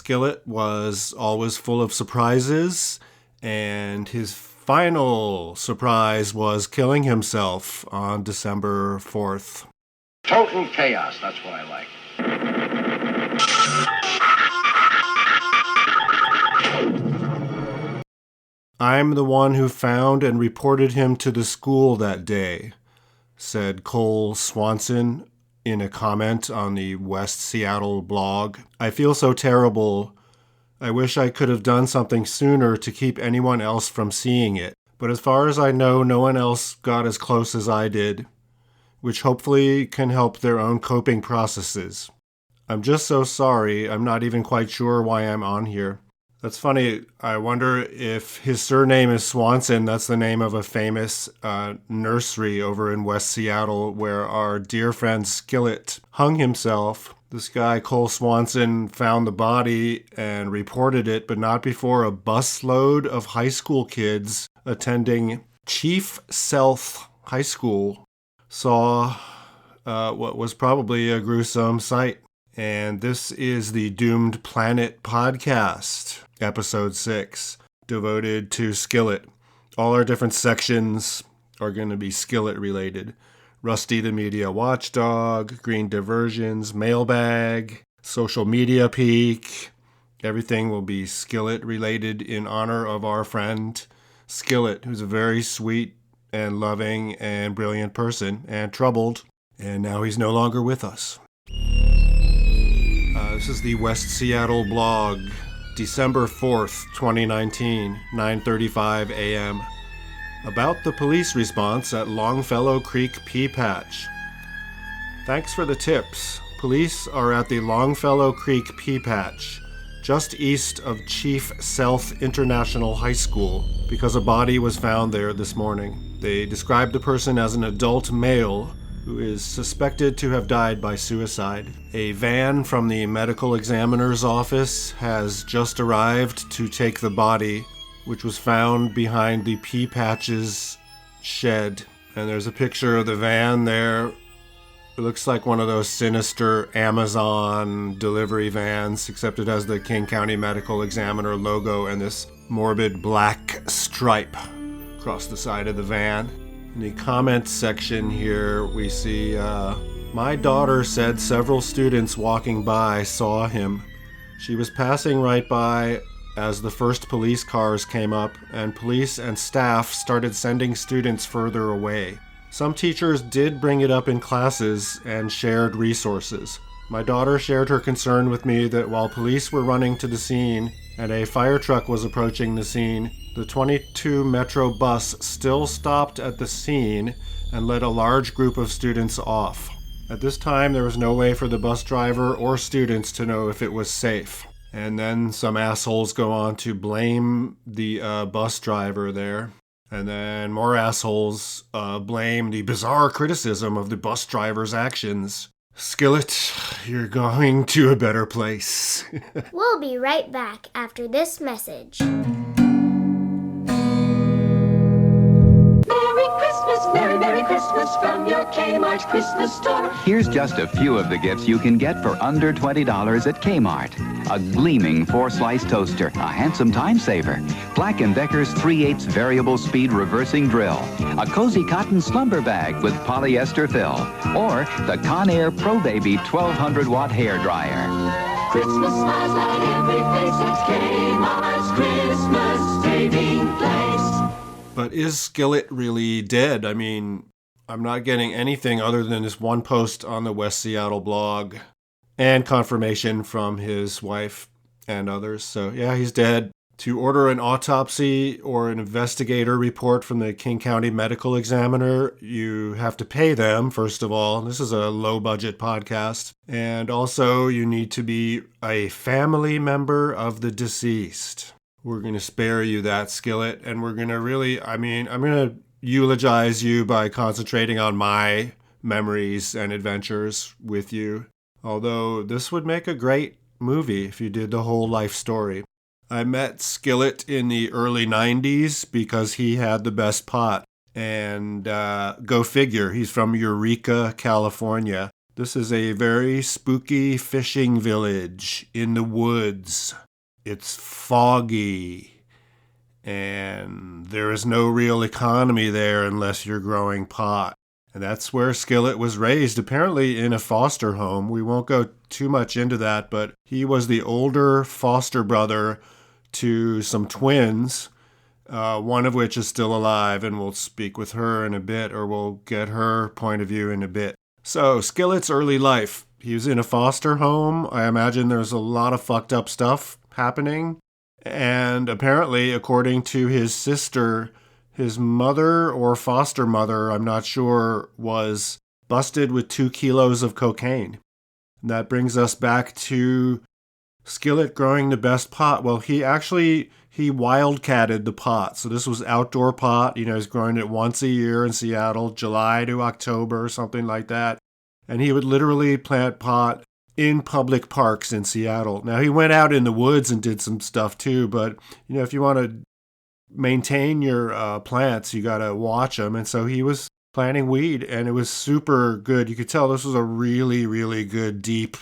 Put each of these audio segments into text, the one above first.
Skillit was always full of surprises, and his final surprise was killing himself on December 4th. Total chaos, that's what I like. I'm the one who found and reported him to the school that day, said Cole Swanson in a comment on the West Seattle blog. I feel so terrible. I wish I could have done something sooner to keep anyone else from seeing it. But as far as I know, no one else got as close as I did, which hopefully can help their own coping processes. I'm just so sorry. I'm not even quite sure why I'm on here. That's funny. I wonder if his surname is Swanson. That's the name of a famous nursery over in West Seattle where our dear friend Skillit hung himself. This guy, Cole Swanson, found the body and reported it, but not before a busload of high school kids attending Chief Sealth High School saw what was probably a gruesome sight. And this is the Doomed Planet podcast, episode 6, devoted to Skillit. All our different sections are going to be Skillit related. Rusty the Media Watchdog, Green Diversions, Mailbag, Social Media Peak. Everything will be Skillit related in honor of our friend Skillit, who's a very sweet and loving and brilliant person, and troubled, and now he's no longer with us. This is the West Seattle blog, December 4th, 2019, 9:35 a.m. About the police response at Longfellow Creek Pea Patch. Thanks for the tips. Police are at the Longfellow Creek Pea Patch, just east of Chief Sealth International High School, because a body was found there this morning. They described the person as an adult male who is suspected to have died by suicide. A van from the medical examiner's office has just arrived to take the body, which was found behind the Pea Patch's shed. And there's a picture of the van there. It looks like one of those sinister Amazon delivery vans, except it has the King County Medical Examiner logo and this morbid black stripe across the side of the van. In the comments section here, we see, my daughter said several students walking by saw him. She was passing right by as the first police cars came up, and police and staff started sending students further away. Some teachers did bring it up in classes and shared resources. My daughter shared her concern with me that while police were running to the scene and a fire truck was approaching the scene, the 22 Metro bus still stopped at the scene and let a large group of students off. At this time, there was no way for the bus driver or students to know if it was safe. And then some assholes go on to blame the bus driver there. And then more assholes blame the bizarre criticism of the bus driver's actions. Skillit, you're going to a better place. We'll be right back after this message. Merry Christmas from your Kmart Christmas store. Here's just a few of the gifts you can get for under $20 at Kmart. A gleaming 4-slice toaster, a handsome time saver, Black & Decker's 3/8 variable speed reversing drill, a cozy cotton slumber bag with polyester fill, or the Conair Pro Baby 1200 watt hair dryer. Christmas smiles at every face. It's Kmart's Christmas saving place. But is Skillit really dead? I mean, I'm not getting anything other than this one post on the West Seattle blog and confirmation from his wife and others. So yeah, he's dead. To order an autopsy or an investigator report from the King County Medical Examiner, you have to pay them, first of all. This is a low-budget podcast. And also, you need to be a family member of the deceased. We're going to spare you that, Skillit, and we're going to really, I'm going to eulogize you by concentrating on my memories and adventures with you. Although this would make a great movie if you did the whole life story. I met Skillit in the early 90s because he had the best pot. And go figure, he's from Eureka, California. This is a very spooky fishing village in the woods. It's foggy, and there is no real economy there unless you're growing pot. And that's where Skillit was raised, apparently in a foster home. We won't go too much into that, but he was the older foster brother to some twins, one of which is still alive, and we'll speak with her in a bit, or we'll get her point of view in a bit. So, Skillit's early life. He was in a foster home. I imagine there's a lot of fucked up stuff happening. And apparently, according to his sister, his mother or foster mother, I'm not sure, was busted with 2 kilos of cocaine. And that brings us back to Skillit growing the best pot. Well, he wildcatted the pot. So this was outdoor pot. He's growing it once a year in Seattle, July to October, something like that. And he would literally plant pot in public parks in Seattle. Now, he went out in the woods and did some stuff too, but, if you want to maintain your plants, you got to watch them. And so he was planting weed, and it was super good. You could tell this was a really, really good, deep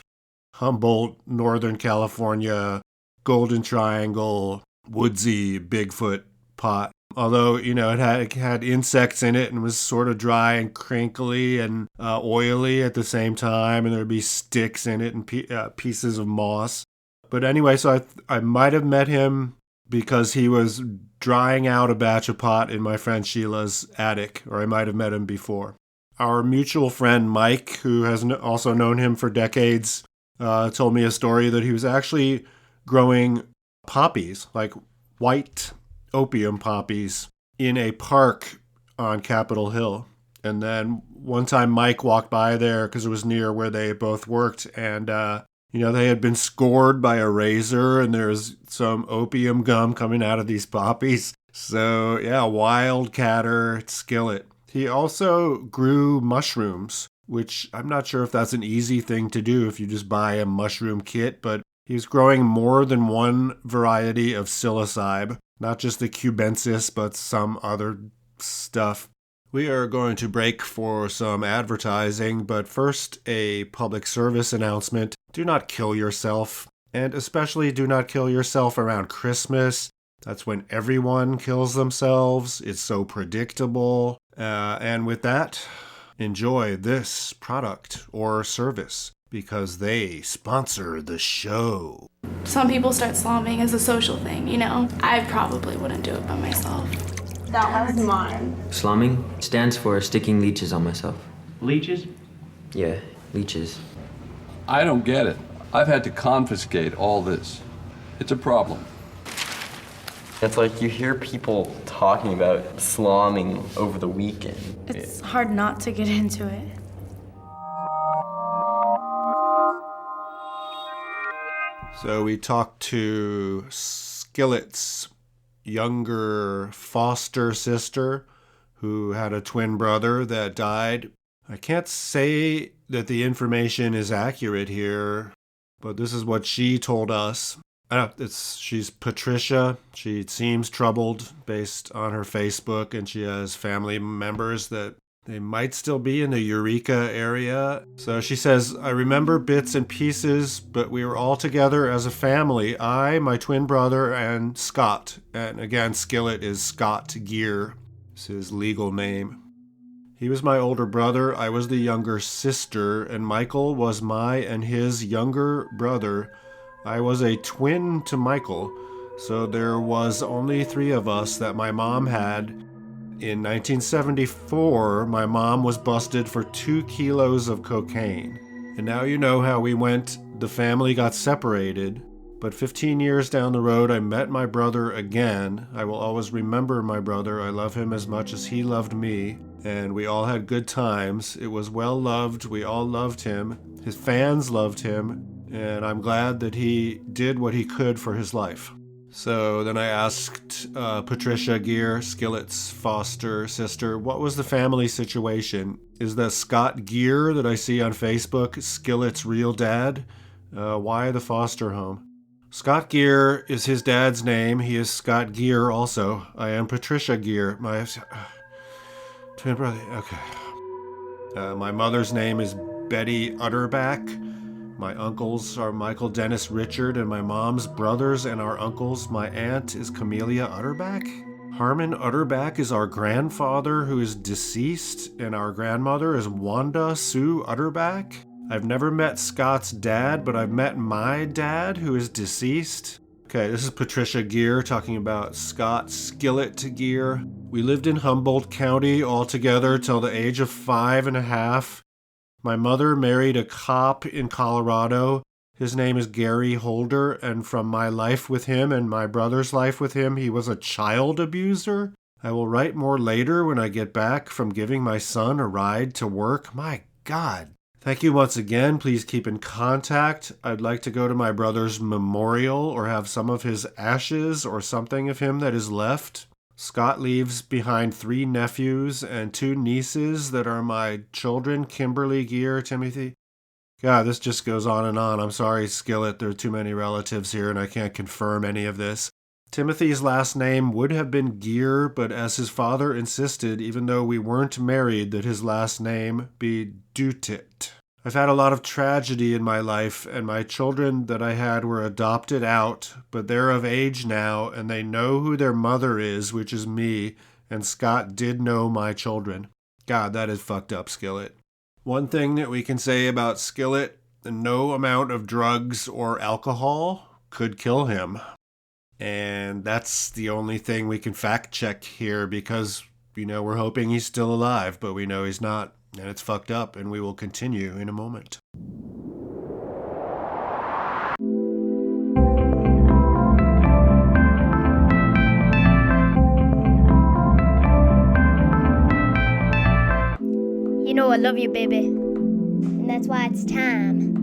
Humboldt, Northern California, Golden Triangle, woodsy Bigfoot pot. Although, it had insects in it and was sort of dry and crinkly and oily at the same time. And there'd be sticks in it and pieces of moss. But anyway, so I might have met him because he was drying out a batch of pot in my friend Sheila's attic, or I might have met him before. Our mutual friend Mike, who has also known him for decades, told me a story that he was actually growing poppies, like white opium poppies, in a park on Capitol Hill. And then one time Mike walked by there because it was near where they both worked, and they had been scored by a razor, and there's some opium gum coming out of these poppies. So, yeah, wildcatter Skillit. He also grew mushrooms, which I'm not sure if that's an easy thing to do if you just buy a mushroom kit, but he was growing more than one variety of psilocybe, not just the cubensis, but some other stuff. We are going to break for some advertising, but first a public service announcement. Do not kill yourself, and especially do not kill yourself around Christmas. That's when everyone kills themselves. It's so predictable. And with that, enjoy this product or service because they sponsor the show. Some people start slamming as a social thing, I probably wouldn't do it by myself. That was mine. Slamming stands for sticking leeches on myself. Leeches? Yeah, leeches. I don't get it. I've had to confiscate all this. It's a problem. It's like you hear people talking about slamming over the weekend. It's hard not to get into it. So we talked to Skillit's younger foster sister who had a twin brother that died. I can't say that the information is accurate here, but this is what she told us. She's Patricia. She seems troubled based on her Facebook, and she has family members that they might still be in the Eureka area. So she says, I remember bits and pieces, but we were all together as a family. I, my twin brother, and Scott. And again, Skillit is Scott Gear. It's his legal name. He was my older brother. I was the younger sister, and Michael was my and his younger brother. I was a twin to Michael, so there was only 3 of us that my mom had. In 1974, my mom was busted for 2 kilos of cocaine. And now you know how we went. The family got separated. But 15 years down the road, I met my brother again. I will always remember my brother. I love him as much as he loved me. And we all had good times. It was well loved. We all loved him. His fans loved him. And I'm glad that he did what he could for his life. So then I asked Patricia Gear, Skillit's foster sister, what was the family situation? Is that Scott Gear that I see on Facebook Skillit's real dad? Why the foster home? Scott Gear is his dad's name. He is Scott Gear also. I am Patricia Gear, my twin brother. Okay. My mother's name is Betty Utterback. My uncles are Michael Dennis Richard, and my mom's brothers and our uncles. My aunt is Camellia Utterback. Harmon Utterback is our grandfather who is deceased, and our grandmother is Wanda Sue Utterback. I've never met Scott's dad, but I've met my dad who is deceased. Okay, this is Patricia Gear talking about Scott Skillit Gear. We lived in Humboldt County all together till the age of 5.5. My mother married a cop in Colorado. His name is Gary Holder, and from my life with him and my brother's life with him, he was a child abuser. I will write more later when I get back from giving my son a ride to work. My God. Thank you once again. Please keep in contact. I'd like to go to my brother's memorial or have some of his ashes or something of him that is left. Scott leaves behind 3 nephews and 2 nieces that are my children, Kimberly Gear, Timothy. God, this just goes on and on. I'm sorry, Skillit, there are too many relatives here and I can't confirm any of this. Timothy's last name would have been Gear, but as his father insisted, even though we weren't married, that his last name be Dutit. I've had a lot of tragedy in my life, and my children that I had were adopted out, but they're of age now, and they know who their mother is, which is me, and Scott did know my children. God, that is fucked up, Skillit. One thing that we can say about Skillit, no amount of drugs or alcohol could kill him. And that's the only thing we can fact check here because, we're hoping he's still alive, but we know he's not. And it's fucked up, and we will continue in a moment. You know I love you, baby. And that's why it's time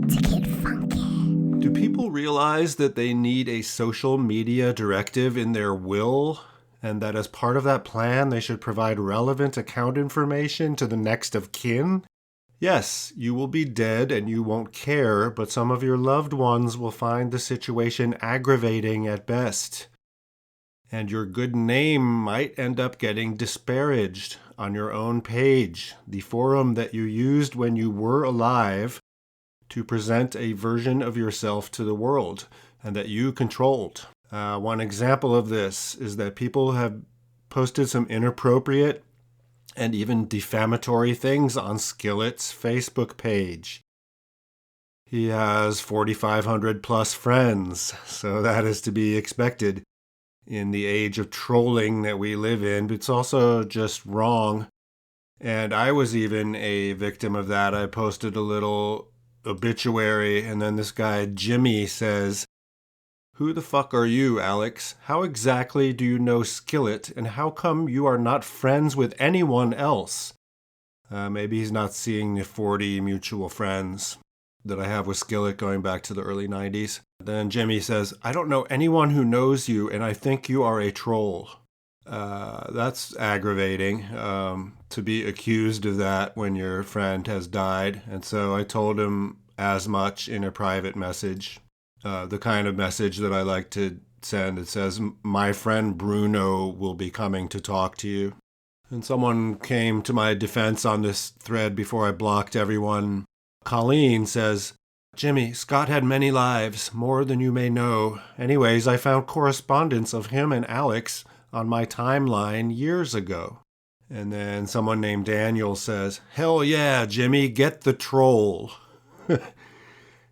to get funky. Do people realize that they need a social media directive in their will? And that as part of that plan, they should provide relevant account information to the next of kin? Yes, you will be dead and you won't care, but some of your loved ones will find the situation aggravating at best. And your good name might end up getting disparaged on your own page, the forum that you used when you were alive to present a version of yourself to the world and that you controlled. One example of this is that people have posted some inappropriate and even defamatory things on Skillit's Facebook page. He has 4,500 plus friends, so that is to be expected in the age of trolling that we live in, but it's also just wrong. And I was even a victim of that. I posted a little obituary, and then this guy Jimmy says, "Who the fuck are you, Alex? How exactly do you know Skillit, and how come you are not friends with anyone else?" Maybe he's not seeing the 40 mutual friends that I have with Skillit going back to the early 90s. Then Jimmy says, "I don't know anyone who knows you, and I think you are a troll." That's aggravating, to be accused of that when your friend has died. And so I told him as much in a private message. The kind of message that I like to send. It says, "My friend Bruno will be coming to talk to you." And someone came to my defense on this thread before I blocked everyone. Colleen says, "Jimmy, Scott had many lives, more than you may know. Anyways, I found correspondence of him and Alex on my timeline years ago." And then someone named Daniel says, "Hell yeah, Jimmy, get the troll."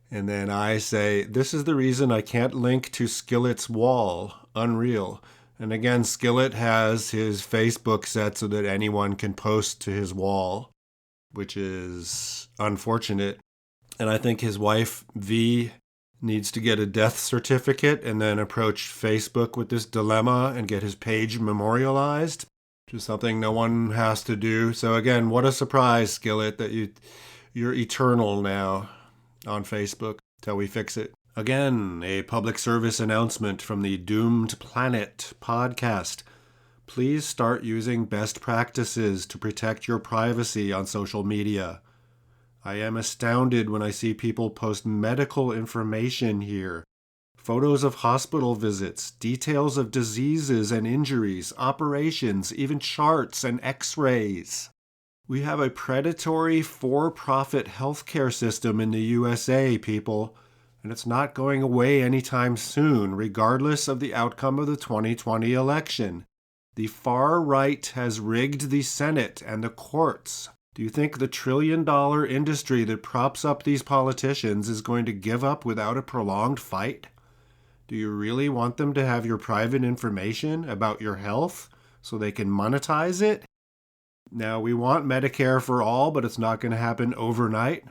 And then I say, "This is the reason I can't link to Skillit's wall. Unreal." And again, Skillit has his Facebook set so that anyone can post to his wall, which is unfortunate. And I think his wife, V, needs to get a death certificate and then approach Facebook with this dilemma and get his page memorialized, which is something no one has to do. So again, what a surprise, Skillit, that you're eternal now on Facebook till we fix it. Again, a public service announcement from the Doomed Planet podcast. Please start using best practices to protect your privacy on social media. I am astounded when I see people post medical information here. Photos of hospital visits, details of diseases and injuries, operations, even charts and x-rays. We have a predatory for-profit healthcare system in the USA, people, and it's not going away anytime soon, regardless of the outcome of the 2020 election. The far right has rigged the Senate and the courts. Do you think the trillion-dollar industry that props up these politicians is going to give up without a prolonged fight? Do you really want them to have your private information about your health so they can monetize it? Now, we want Medicare for all, but it's not going to happen overnight.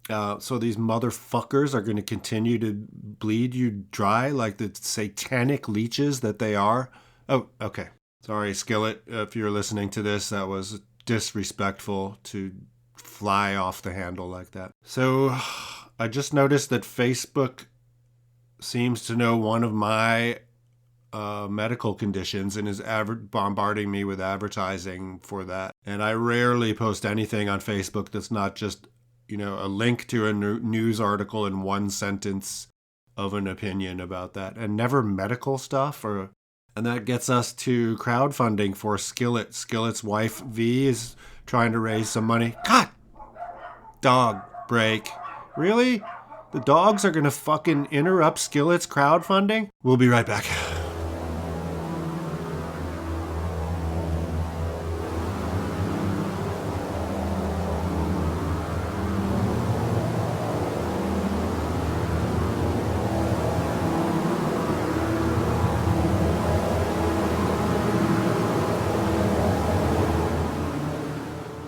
So these motherfuckers are going to continue to bleed you dry like the satanic leeches that they are. Oh, okay. Sorry, Skillit, if you're listening to this, that was disrespectful to fly off the handle like that. So I just noticed that Facebook seems to know one of my medical conditions and is bombarding me with advertising for that. And I rarely post anything on Facebook that's not just, a link to a news article in one sentence of an opinion about that, and never medical stuff. And that gets us to crowdfunding for Skillit. Skillit's wife, V, is trying to raise some money. God! Dog break. Really? The dogs are going to fucking interrupt Skillit's crowdfunding? We'll be right back.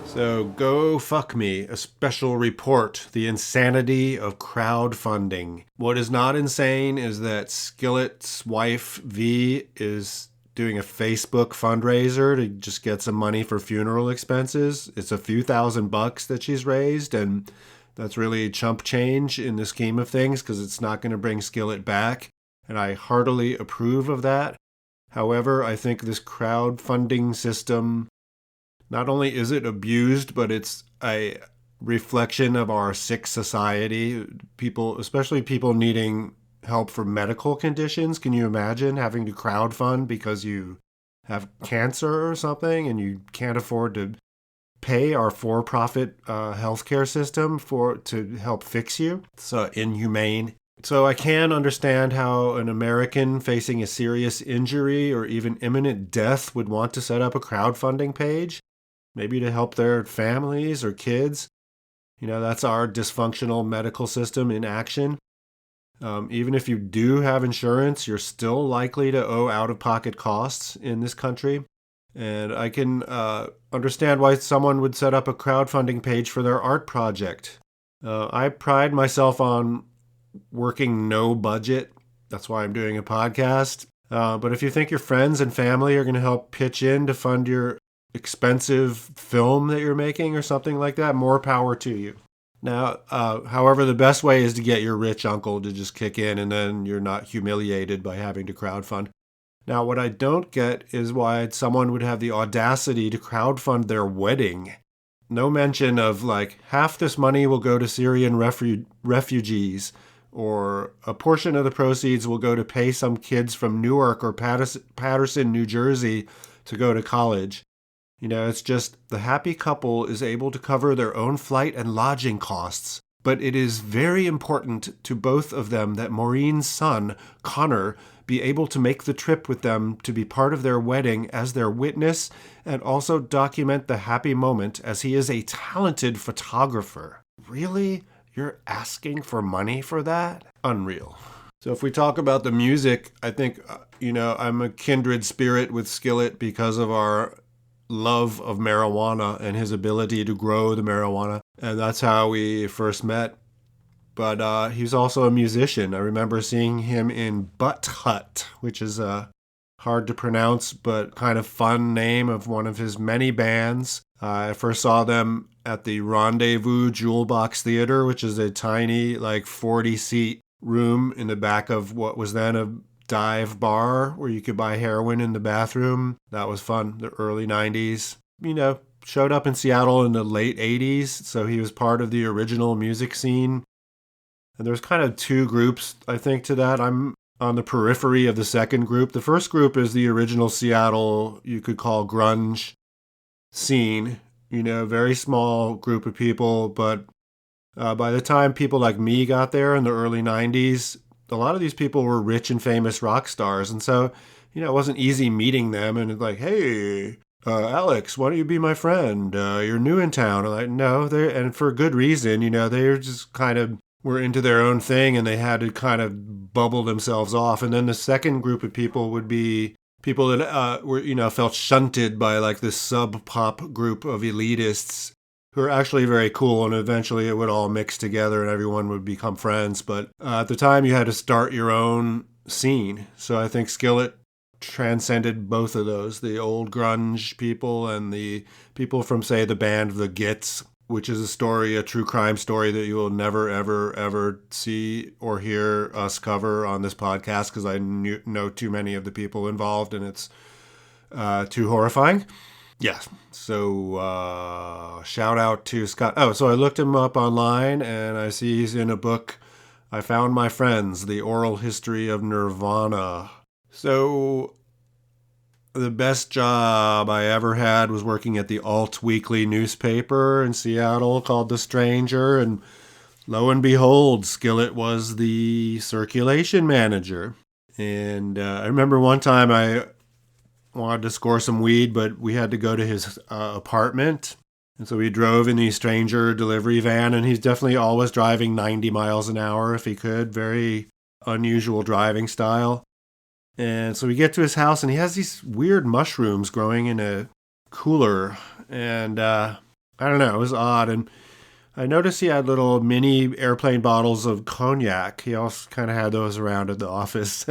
So go fuck me, a special report, the insanity of crowdfunding. What is not insane is that Skillit's wife, V, is doing a Facebook fundraiser to just get some money for funeral expenses. It's a few $1,000 that she's raised, and that's really chump change in the scheme of things because it's not going to bring Skillit back, and I heartily approve of that. However, I think this crowdfunding system, not only is it abused, but it's a reflection of our sick society. People, especially people needing help for medical conditions. Can you imagine having to crowdfund because you have cancer or something and you can't afford to pay our for-profit healthcare system to help fix you? It's inhumane. So I can understand how an American facing a serious injury or even imminent death would want to set up a crowdfunding page. Maybe to help their families or kids. That's our dysfunctional medical system in action. Even if you do have insurance, you're still likely to owe out-of-pocket costs in this country. And I can understand why someone would set up a crowdfunding page for their art project. I pride myself on working no budget. That's why I'm doing a podcast. But if you think your friends and family are going to help pitch in to fund your expensive film that you're making or something like that, more power to you. Now, however, the best way is to get your rich uncle to just kick in and then you're not humiliated by having to crowdfund. Now, what I don't get is why someone would have the audacity to crowdfund their wedding. No mention of half this money will go to Syrian refugees, or a portion of the proceeds will go to pay some kids from Newark or Patterson, New Jersey to go to college. It's just the happy couple is able to cover their own flight and lodging costs. But it is very important to both of them that Maureen's son, Connor, be able to make the trip with them to be part of their wedding as their witness and also document the happy moment as he is a talented photographer. Really? You're asking for money for that? Unreal. So if we talk about the music, I think, I'm a kindred spirit with Skillit because of our love of marijuana and his ability to grow the marijuana. And that's how we first met. But he's also a musician. I remember seeing him in Butt Hut, which is a hard to pronounce but kind of fun name of one of his many bands. I first saw them at the Rendezvous Jewel Box Theater, which is a tiny 40-seat room in the back of what was then a dive bar where you could buy heroin in the bathroom. That was fun. The early 90s. Showed up in Seattle in the late 80s, so he was part of the original music scene. And there's kind of two groups, I think, to that. I'm on the periphery of the second group. The first group is the original Seattle, you could call grunge scene. very small group of people. But by the time people like me got there in the early 90s, a lot of these people were rich and famous rock stars. And so, it wasn't easy meeting them. And it's like, hey, Alex, why don't you be my friend? You're new in town. I'm like, no, and for good reason. They're just kind of were into their own thing, and they had to kind of bubble themselves off. And then the second group of people would be people that were, felt shunted by like this sub-pop group of elitists who are actually very cool, and eventually it would all mix together and everyone would become friends. But at the time, you had to start your own scene. So I think Skillit transcended both of those, the old grunge people and the people from, say, the band The Gits, which is a true crime story that you will never, ever, ever see or hear us cover on this podcast because I know too many of the people involved and it's too horrifying. Yeah, so shout out to Scott. Oh, so I looked him up online and I see he's in a book, I Found My Friends, The Oral History of Nirvana. So the best job I ever had was working at the alt weekly newspaper in Seattle called The Stranger, and lo and behold, Skillit was the circulation manager. And I remember one time I wanted to score some weed, but we had to go to his apartment. And so we drove in the Stranger delivery van, and he's definitely always driving 90 miles an hour if he could. Very unusual driving style. And so we get to his house, and he has these weird mushrooms growing in a cooler. And I don't know, it was odd. And I noticed he had little mini airplane bottles of cognac. He also kind of had those around at the office.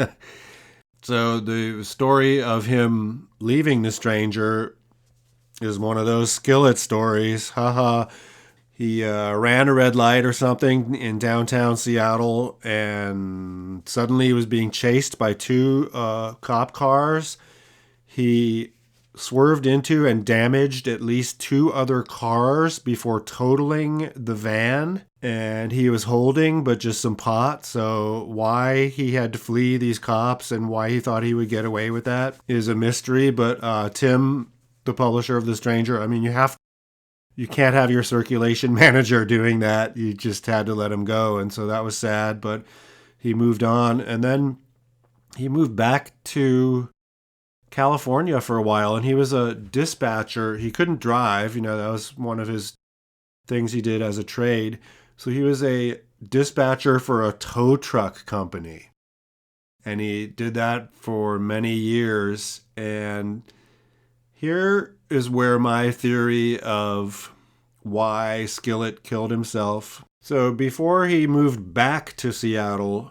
So the story of him leaving the Stranger is one of those Skillit stories. Haha. He ran a red light or something in downtown Seattle, and suddenly he was being chased by two cop cars. He swerved into and damaged at least two other cars before totaling the van. And he was holding but just some pot. So why he had to flee these cops and why he thought he would get away with that is a mystery. But Tim, the publisher of The Stranger, I mean, you can't have your circulation manager doing that. You just had to let him go. And so that was sad, but he moved on. And then he moved back to California for a while, and he was a dispatcher. He couldn't drive. That was one of his things he did as a trade. So he was a dispatcher for a tow truck company. And he did that for many years. And here is where my theory of why Skillit killed himself. So before he moved back to Seattle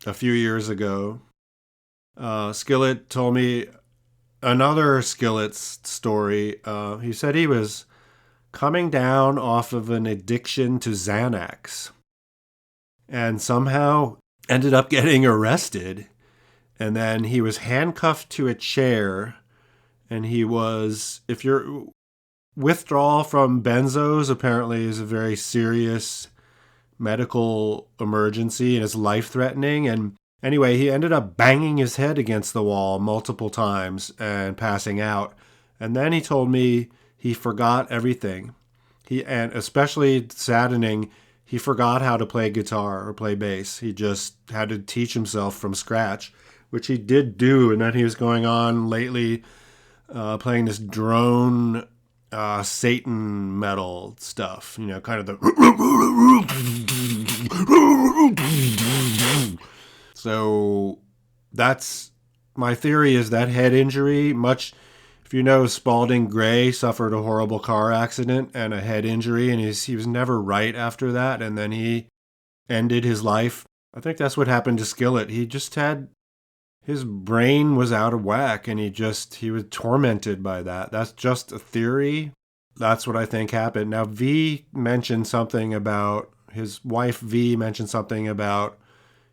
a few years ago, Skillit told me another Skillit's story. He said he was coming down off of an addiction to Xanax and somehow ended up getting arrested. And then he was handcuffed to a chair. And he was, if your withdrawal from benzos apparently is a very serious medical emergency and it's life-threatening. And anyway, he ended up banging his head against the wall multiple times and passing out. And then he told me he forgot everything. And especially saddening, he forgot how to play guitar or play bass. He just had to teach himself from scratch, which he did do. And then he was going on lately playing this drone Satan metal stuff, kind of the. So that's my theory, is that head injury, much, if you know, Spalding Gray suffered a horrible car accident and a head injury, and he was never right after that, and then he ended his life. I think that's what happened to Skillit. He just had, his brain was out of whack, and he was tormented by that. That's just a theory. That's what I think happened. Now, his wife V mentioned something about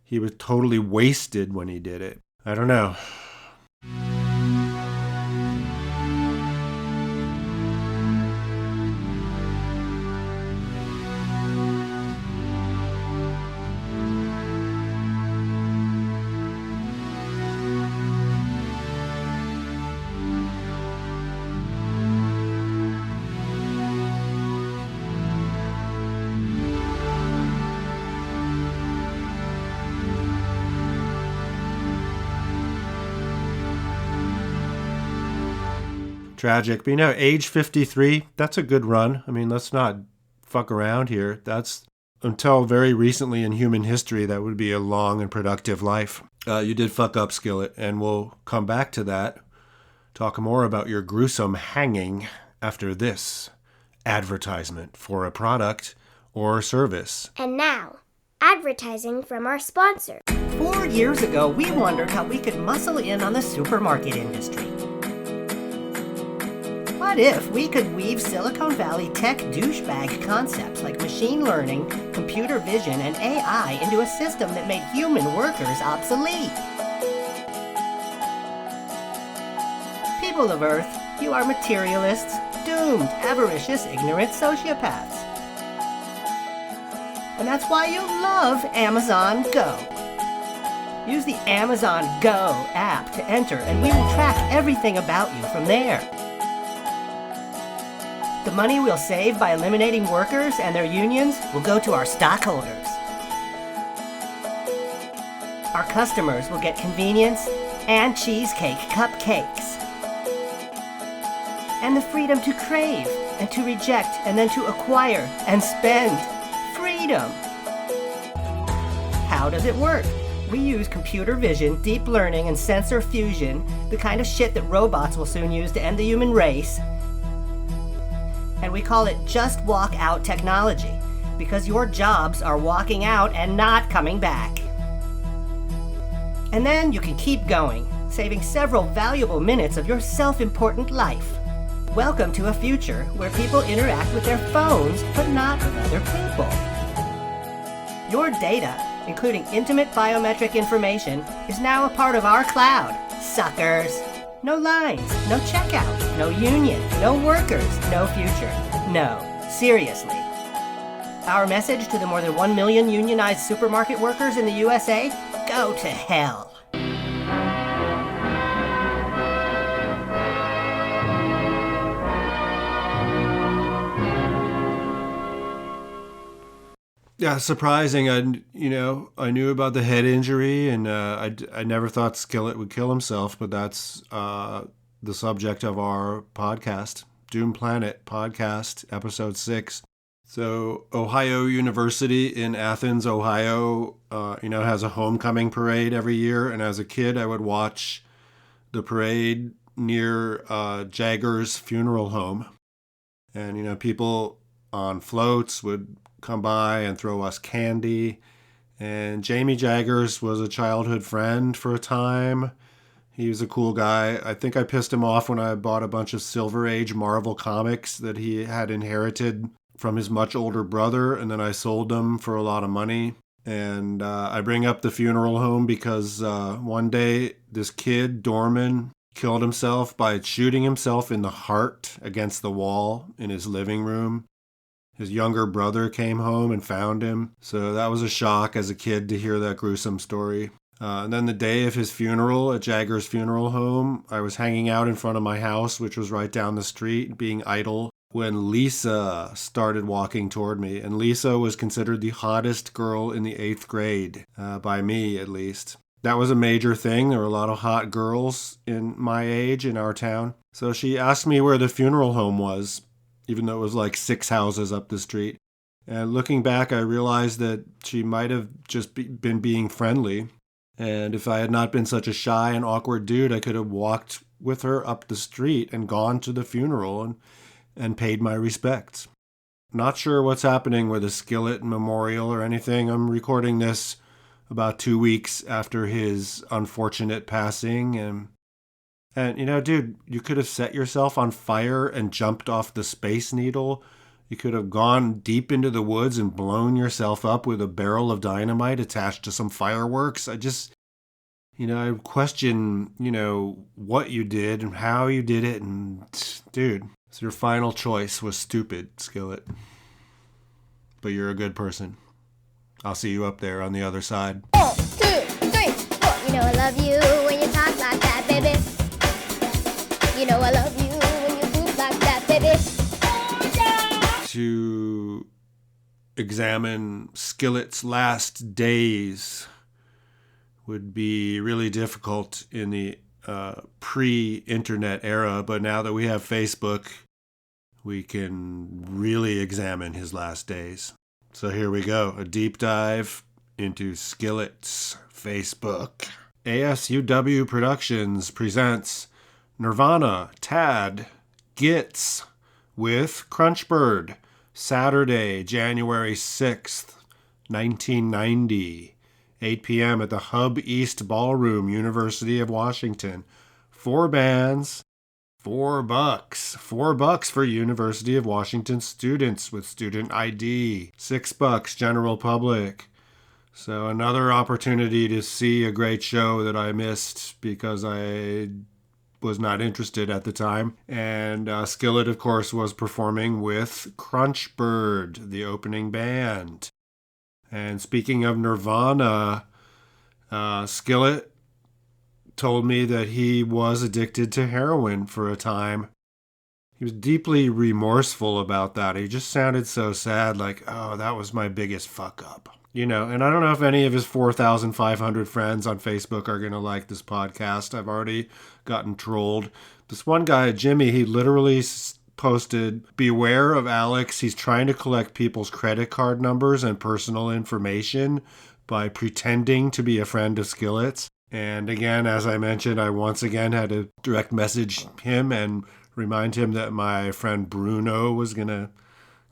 he was totally wasted when he did it. I don't know. Tragic. But age 53, that's a good run. I mean, let's not fuck around here. That's, until very recently in human history, that would be a long and productive life. You did fuck up, Skillit, and we'll come back to that. Talk more about your gruesome hanging after this advertisement for a product or service. And now, advertising from our sponsor. 4 years ago, we wondered how we could muscle in on the supermarket industry. What if we could weave Silicon Valley tech douchebag concepts like machine learning, computer vision, and AI into a system that made human workers obsolete? People of Earth, you are materialists, doomed, avaricious, ignorant sociopaths. And that's why you love Amazon Go. Use the Amazon Go app to enter, and we will track everything about you from there. The money we'll save by eliminating workers and their unions will go to our stockholders. Our customers will get convenience and cheesecake cupcakes. And the freedom to crave and to reject and then to acquire and spend. Freedom! How does it work? We use computer vision, deep learning, and sensor fusion, the kind of shit that robots will soon use to end the human race. And we call it just walk out technology, because your jobs are walking out and not coming back. And then you can keep going, saving several valuable minutes of your self-important life. Welcome to a future where people interact with their phones, but not with other people. Your data, including intimate biometric information, is now a part of our cloud, suckers. No lines, no checkout, no union, no workers, no future. No, seriously. Our message to the more than 1 million unionized supermarket workers in the USA? Go to hell. Yeah, surprising. I knew about the head injury, and I never thought Skillit would kill himself, but that's the subject of our podcast, Doom Planet Podcast, Episode 6. So Ohio University in Athens, Ohio, has a homecoming parade every year, and as a kid, I would watch the parade near Jagger's funeral home, and people on floats would come by and throw us candy. And Jamie Jaggers was a childhood friend for a time. He was a cool guy. I think I pissed him off when I bought a bunch of Silver Age Marvel comics that he had inherited from his much older brother, and then I sold them for a lot of money. And I bring up the funeral home because one day this kid, Dorman, killed himself by shooting himself in the heart against the wall in his living room. His younger brother came home and found him. So that was a shock as a kid to hear that gruesome story. And then the day of his funeral at Jagger's funeral home, I was hanging out in front of my house, which was right down the street, being idle, when Lisa started walking toward me. And Lisa was considered the hottest girl in the 8th grade, by me at least. That was a major thing. There were a lot of hot girls in my age in our town. So she asked me where the funeral home was, even though it was like 6 houses up the street. And looking back, I realized that she might have just been being friendly. And if I had not been such a shy and awkward dude, I could have walked with her up the street and gone to the funeral and paid my respects. Not sure what's happening with the Skillit memorial or anything. I'm recording this about 2 weeks after his unfortunate passing. And dude, you could have set yourself on fire and jumped off the Space Needle. You could have gone deep into the woods and blown yourself up with a barrel of dynamite attached to some fireworks. I question, what you did and how you did it. And, dude, so your final choice was stupid, Skillit. But you're a good person. I'll see you up there on the other side. 1, 2, 3, 4. I love you when you talk like that, baby. I love you when you poop like that, baby. To examine Skillit's last days would be really difficult in the pre-internet era, but now that we have Facebook, we can really examine his last days. So here we go, a deep dive into Skillit's Facebook. ASUW Productions presents Nirvana, Tad, Gits with Crunchbird, Saturday, January 6th, 1990, 8 p.m. at the Hub East Ballroom, University of Washington. 4 bands, $4. $4 for University of Washington students with student ID. $6 general public. So another opportunity to see a great show that I missed because I was not interested at the time. And Skillit, of course, was performing with Crunchbird, the opening band. And speaking of Nirvana, Skillit told me that he was addicted to heroin for a time. He was deeply remorseful about that. He just sounded so sad, like, oh, that was my biggest fuck up. You know, and I don't know if any of his 4,500 friends on Facebook are going to like this podcast. I've already gotten trolled. This one guy, Jimmy, he literally posted, beware of Alex. He's trying to collect people's credit card numbers and personal information by pretending to be a friend of Skillit's. And again, as I mentioned, I once again had to direct message him and remind him that my friend Bruno was going to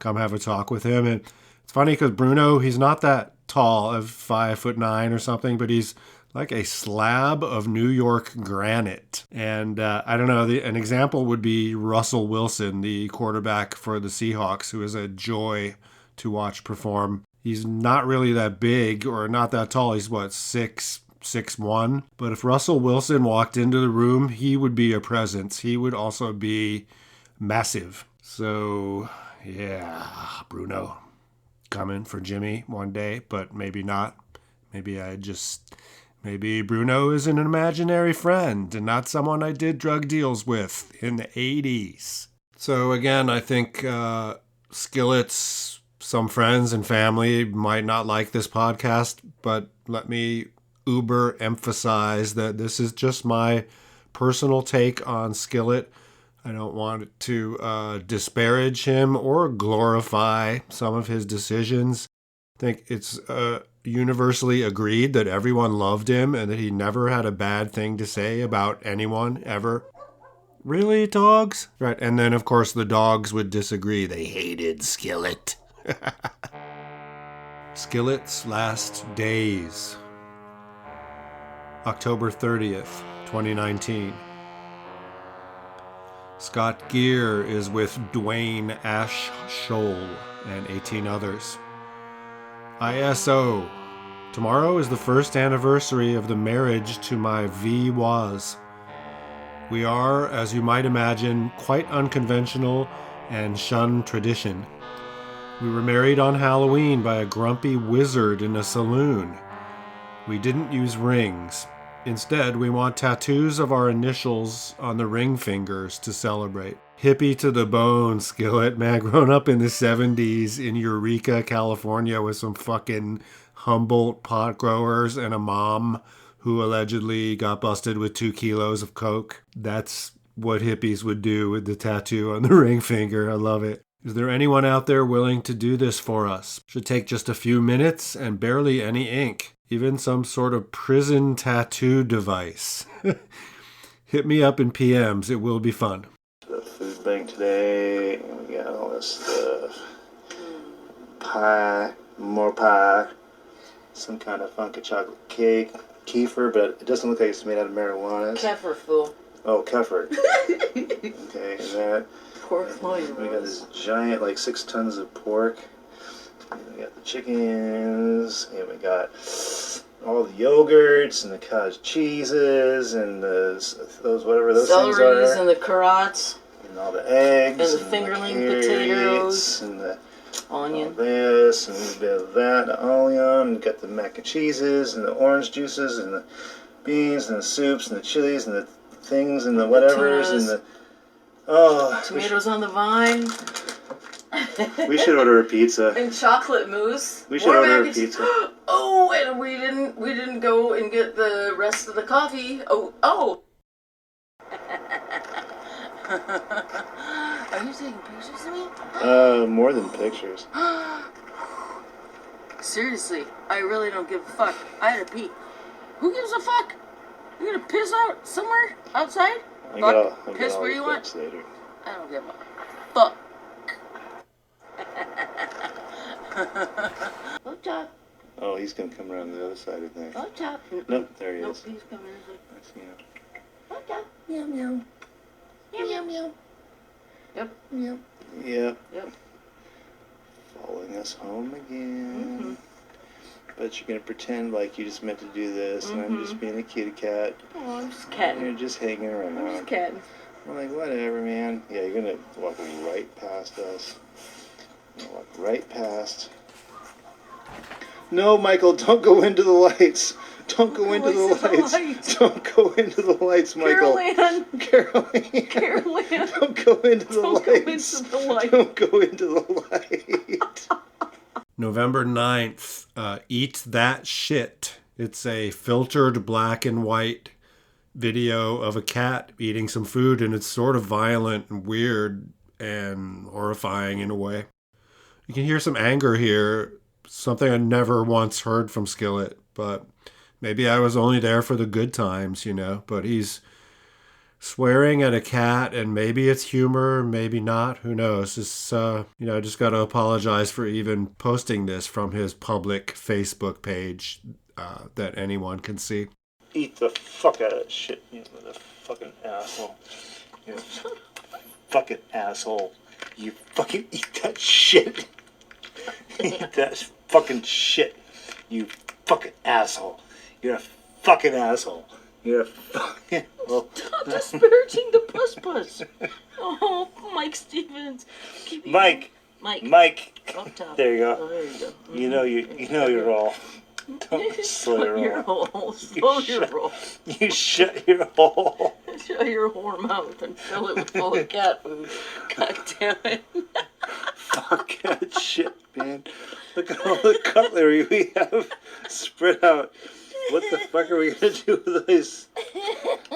come have a talk with him. And it's funny because Bruno, he's not that tall, of 5'9" or something, but he's like a slab of New York granite. And I don't know, an example would be Russell Wilson, the quarterback for the Seahawks, who is a joy to watch perform. He's not really that big or not that tall. He's 6'1". But if Russell Wilson walked into the room, he would be a presence. He would also be massive. So, yeah, Bruno coming for Jimmy one day, but maybe not. Maybe Bruno is an imaginary friend and not someone I did drug deals with in the 80s. So again, I think Skillit's some friends and family might not like this podcast, but let me uber emphasize that this is just my personal take on Skillit. I don't want to disparage him or glorify some of his decisions. I think it's universally agreed that everyone loved him and that he never had a bad thing to say about anyone, ever. Really, dogs? Right, and then, of course, the dogs would disagree. They hated Skillit. Skillit's last days. October 30th, 2019. Scott Gear is with Dwayne Ash Scholl and 18 others. ISO. Tomorrow is the first anniversary of the marriage to my V-Waz. We are, as you might imagine, quite unconventional and shun tradition. We were married on Halloween by a grumpy wizard in a saloon. We didn't use rings. Instead, we want tattoos of our initials on the ring fingers to celebrate. Hippie to the bone, Skillit, man. Grown up in the 70s in Eureka, California with some fucking Humboldt pot growers and a mom who allegedly got busted with 2 kilos of coke. That's what hippies would do with the tattoo on the ring finger. I love it. Is there anyone out there willing to do this for us? Should take just a few minutes and barely any ink. Even some sort of prison tattoo device. Hit me up in PMs. It will be fun. The food bank today. We got all this stuff. Pie. More pie. Some kind of funky chocolate cake. Kefir, but it doesn't look like it's made out of marijuana. Kefir, fool. Oh, kefir. Okay, and that. Pork loin. We got this giant, like 6 tons of pork. We got the chickens, and we got all the yogurts and the cottage cheeses and those whatever those things are. Celeries and the carrots. And all the eggs. And the fingerling potatoes. And the onion. All this and a bit of that, the onion. And got the mac and cheeses and the orange juices and the beans and the soups and the chilies and the things and the whatevers and the tomatoes on the vine. We should order a pizza. And chocolate mousse. We should order a pizza. Oh, and we didn't go and get the rest of the coffee. Oh. Are you taking pictures of me? More than pictures. Seriously, I really don't give a fuck. I had to pee. Who gives a fuck? You gonna piss out somewhere outside? I'll Piss get all where the you want. pics later. I don't give a fuck. Up top. Oh, he's gonna come around the other side, I think. Up top. Nope, there he Nope, is. he's coming this way. I see him. Up top. Meow meow. Meow meow meow. Yep. Yep. Yep. Yep. Following us home again. Mm-hmm. But you're gonna pretend like you just meant to do this, and I'm just being a kitty cat. Oh, I'm just And catting. you're just hanging around. I'm just catting. I'm like, whatever, man. Yeah, you're gonna walk right past us. You're gonna walk right past. No, Michael, don't go into the lights. Don't go into the lights. Don't go into the lights, Michael. Caroline. Caroline. Don't go into the lights. Don't go into the light. November 9th, Eat That Shit. It's a filtered black and white video of a cat eating some food, and it's sort of violent and weird and horrifying in a way. You can hear some anger here, something I never once heard from Skillit, but maybe I was only there for the good times, you know, but he's swearing at a cat, and maybe it's humor, maybe not, who knows. It's, I just got to apologize for even posting this from his public Facebook page that anyone can see. Eat the fuck out of that shit, you fucking asshole. You fucking asshole. You fucking eat that shit. Eat that fucking shit. You fucking asshole. You're a fucking asshole. You're a fucking... Stop disparaging the puss. Oh, Mike Stevens. Mike. Up top. There you go. Oh, there you go. You know you're all. Don't slow your roll. Slow your roll. You shut your hole. Shut your whore mouth and fill it full of cat food. God damn it. Fuck that shit, man. Look at all the cutlery we have spread out. What the fuck are we gonna do with this?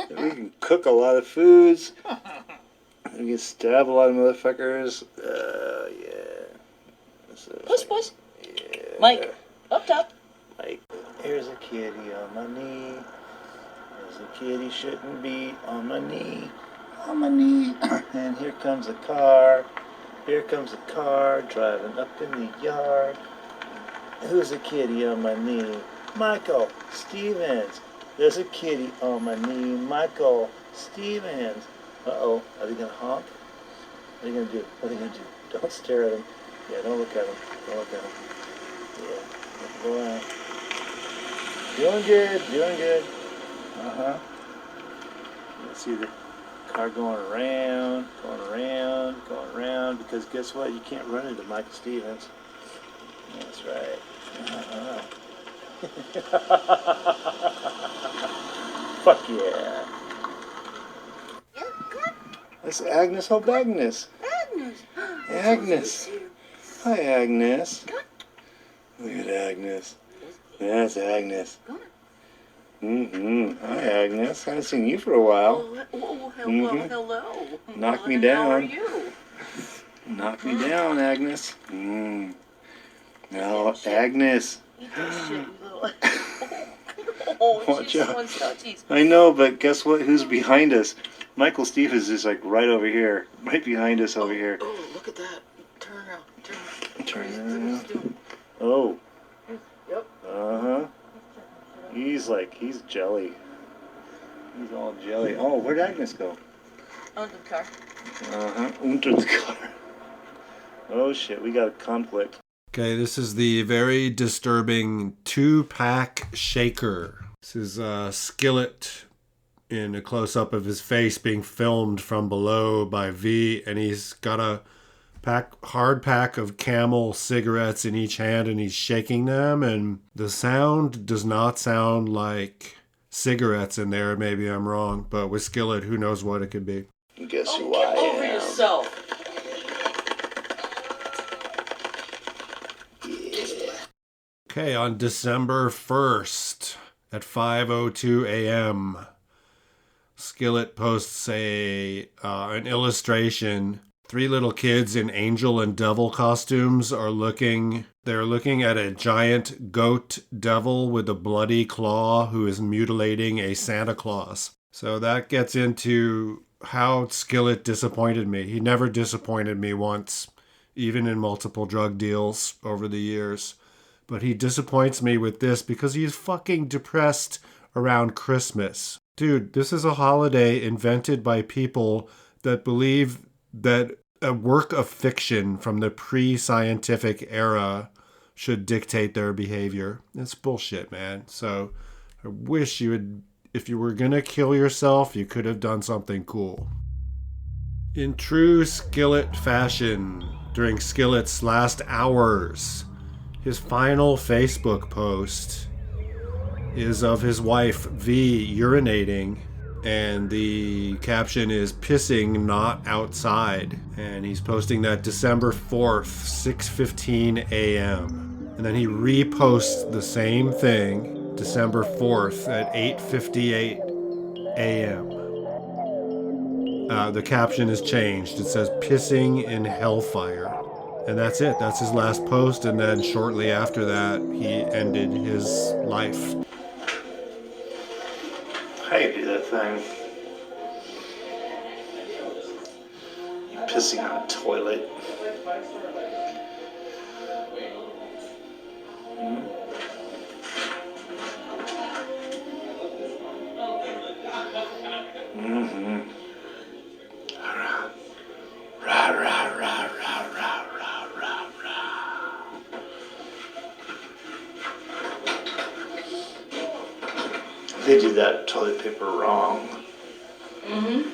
We can cook a lot of foods. We can stab a lot of motherfuckers. Yeah. Puss. Yeah. Mike, up top. Mike, here's a kitty on my knee. There's a kitty shouldn't be on my knee. On my knee. And here comes a car. Here comes a car driving up in the yard. Who's a kitty on my knee? Michael Stevens. There's a kitty on my knee. Michael Stevens. Uh-oh. Are they going to honk? What are they going to do? What are they going to do? Don't stare at him. Yeah, don't look at him. Don't look at him. Yeah. Go on. Doing good. Uh-huh. You see the car going around, because guess what? You can't run into Michael Stevens. That's right. Fuck yeah. That's Agnes Hobagnes. Agnes. Hi, Agnes. Look at Agnes. That's Agnes. Hi, Agnes. Haven't seen you for a while. Oh, hello. Knock me down. How are you? Knock me down, Agnes. No, Agnes. Watch out. I know, but guess what? Who's behind us? Michael Stevens is like right over here. Right behind us over here. Oh, look at that. Turn around. Turn around. Oh. Yep. Uh-huh. He's jelly. He's all jelly. Oh, where'd Agnes go? Under the car. Uh-huh. Under the car. Oh, shit. We got a conflict. Okay, this is the very disturbing 2-pack shaker. This is Skillit in a close-up of his face being filmed from below by V, and he's got a hard pack of Camel cigarettes in each hand, and he's shaking them, and the sound does not sound like cigarettes in there. Maybe I'm wrong, but with Skillit, who knows what it could be. Guess who I am. Get over yourself. Okay, on December 1st at 5:02 a.m., Skillit posts an illustration. 3 little kids in angel and devil costumes they're looking at a giant goat devil with a bloody claw who is mutilating a Santa Claus. So that gets into how Skillit disappointed me. He never disappointed me once, even in multiple drug deals over the years. But he disappoints me with this because he's fucking depressed around Christmas. Dude, this is a holiday invented by people that believe that a work of fiction from the pre-scientific era should dictate their behavior. It's bullshit, man. So I wish if you were gonna kill yourself, you could have done something cool. In true Skillit fashion, during Skillit's last hours, his final Facebook post is of his wife V urinating, and the caption is "pissing not outside," and he's posting that December 4th, 6:15 a.m. And then he reposts the same thing December 4th at 8:58 a.m. The caption is changed. It says "pissing in hellfire." And that's it. That's his last post. And then shortly after that, he ended his life. How you do that thing? You pissing on a toilet. Mm-hmm. Rah, rah, rah, rah, rah, rah, rah, rah. They did that toilet paper wrong. Mm-hmm.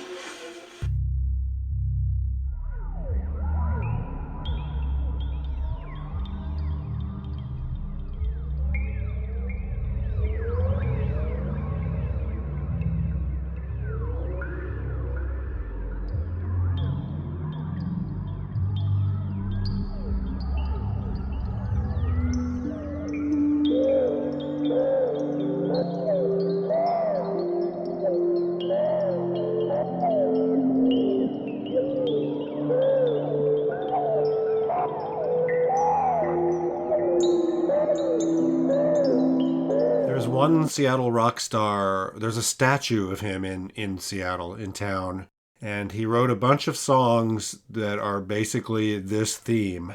One Seattle rock star, there's a statue of him in Seattle, in town, and he wrote a bunch of songs that are basically this theme.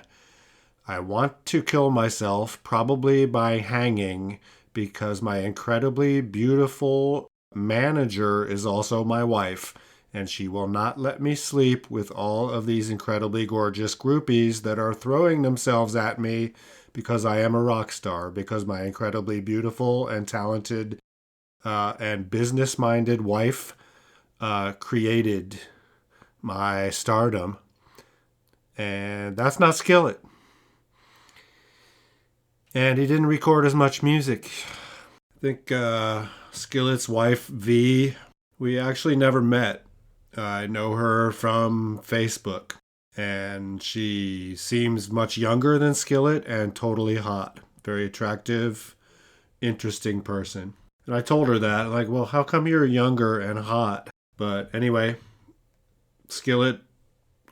I want to kill myself, probably by hanging, because my incredibly beautiful manager is also my wife, and she will not let me sleep with all of these incredibly gorgeous groupies that are throwing themselves at me because I am a rock star, because my incredibly beautiful and talented and business-minded wife created my stardom. And that's not Skillit. And he didn't record as much music. I think Skillit's wife, V, we actually never met. I know her from Facebook. And she seems much younger than Skillit and totally hot. Very attractive, interesting person. And I told her that, like, well, how come you're younger and hot? But anyway, Skillit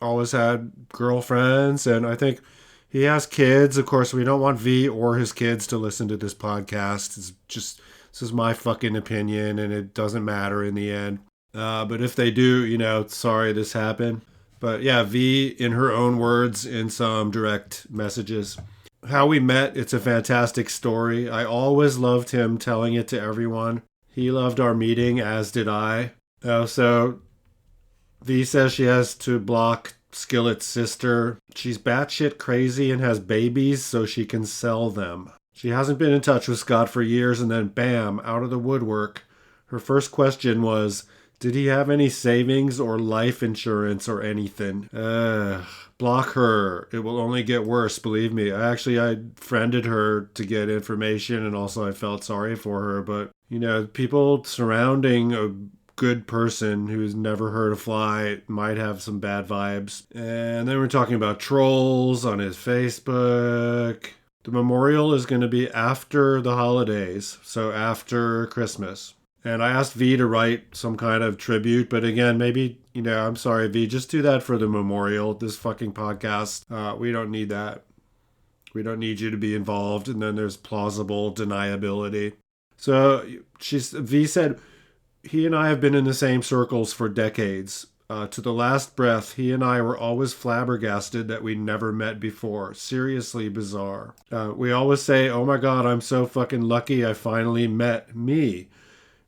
always had girlfriends, and I think he has kids. Of course, we don't want V or his kids to listen to this podcast. This is my fucking opinion, and it doesn't matter in the end. But if they do, sorry this happened. But yeah, V, in her own words, in some direct messages. How we met, it's a fantastic story. I always loved him telling it to everyone. He loved our meeting, as did I. So V says she has to block Skillit's sister. She's batshit crazy and has babies so she can sell them. She hasn't been in touch with Scott for years, and then bam, out of the woodwork. Her first question was, did he have any savings or life insurance or anything? Block her. It will only get worse, believe me. I friended her to get information, and also I felt sorry for her. But, people surrounding a good person who's never heard a fly might have some bad vibes. And then we're talking about trolls on his Facebook. The memorial is going to be after the holidays, so after Christmas. And I asked V to write some kind of tribute, but again, maybe, I'm sorry, V, just do that for the memorial, this fucking podcast. We don't need that. We don't need you to be involved. And then there's plausible deniability. So V said, he and I have been in the same circles for decades. To the last breath, he and I were always flabbergasted that we never met before. Seriously bizarre. We always say, oh my God, I'm so fucking lucky I finally met me.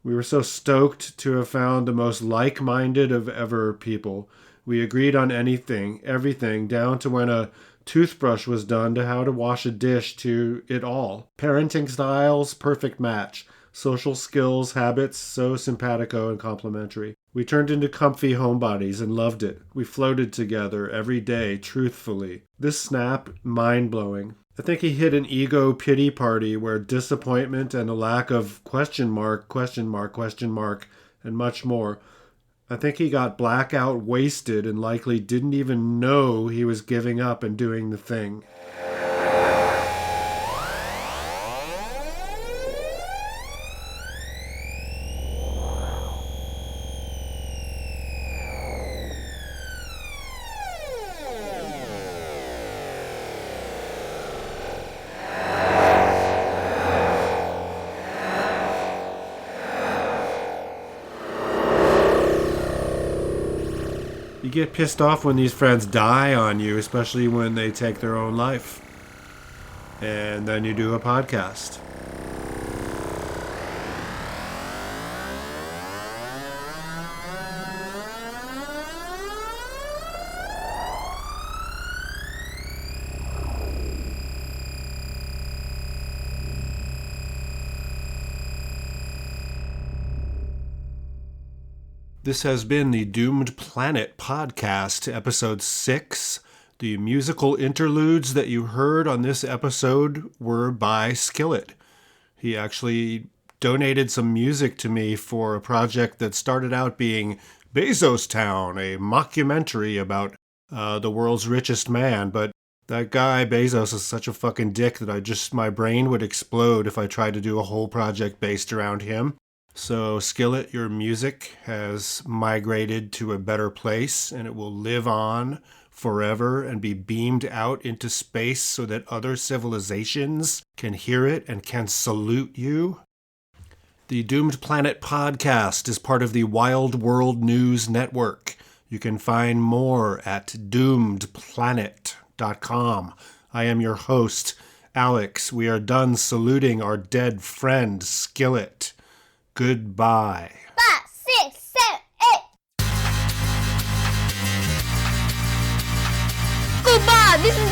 We were so stoked to have found the most like-minded of ever people. We agreed on anything, everything, down to when a toothbrush was done to how to wash a dish to it all. Parenting styles, perfect match. Social skills, habits, so simpatico and complimentary. We turned into comfy homebodies and loved it. We floated together every day, truthfully. This snap, mind-blowing. I think he hit an ego pity party where disappointment and a lack of question mark, and much more. I think he got blackout wasted and likely didn't even know he was giving up and doing the thing. You get pissed off when these friends die on you, especially when they take their own life. And then you do a podcast. This has been the Doomed Planet podcast, episode 6. The musical interludes that you heard on this episode were by Skillit. He actually donated some music to me for a project that started out being Bezos Town, a mockumentary about the world's richest man. But that guy, Bezos, is such a fucking dick that my brain would explode if I tried to do a whole project based around him. So Skillit, your music has migrated to a better place, and it will live on forever and be beamed out into space so that other civilizations can hear it and can salute you. The Doomed Planet podcast is part of the Wild World News Network. You can find more at doomedplanet.com. I am your host, Alex. We are done saluting our dead friend, Skillit. Goodbye. 5, 6, 7, 8. Goodbye, this is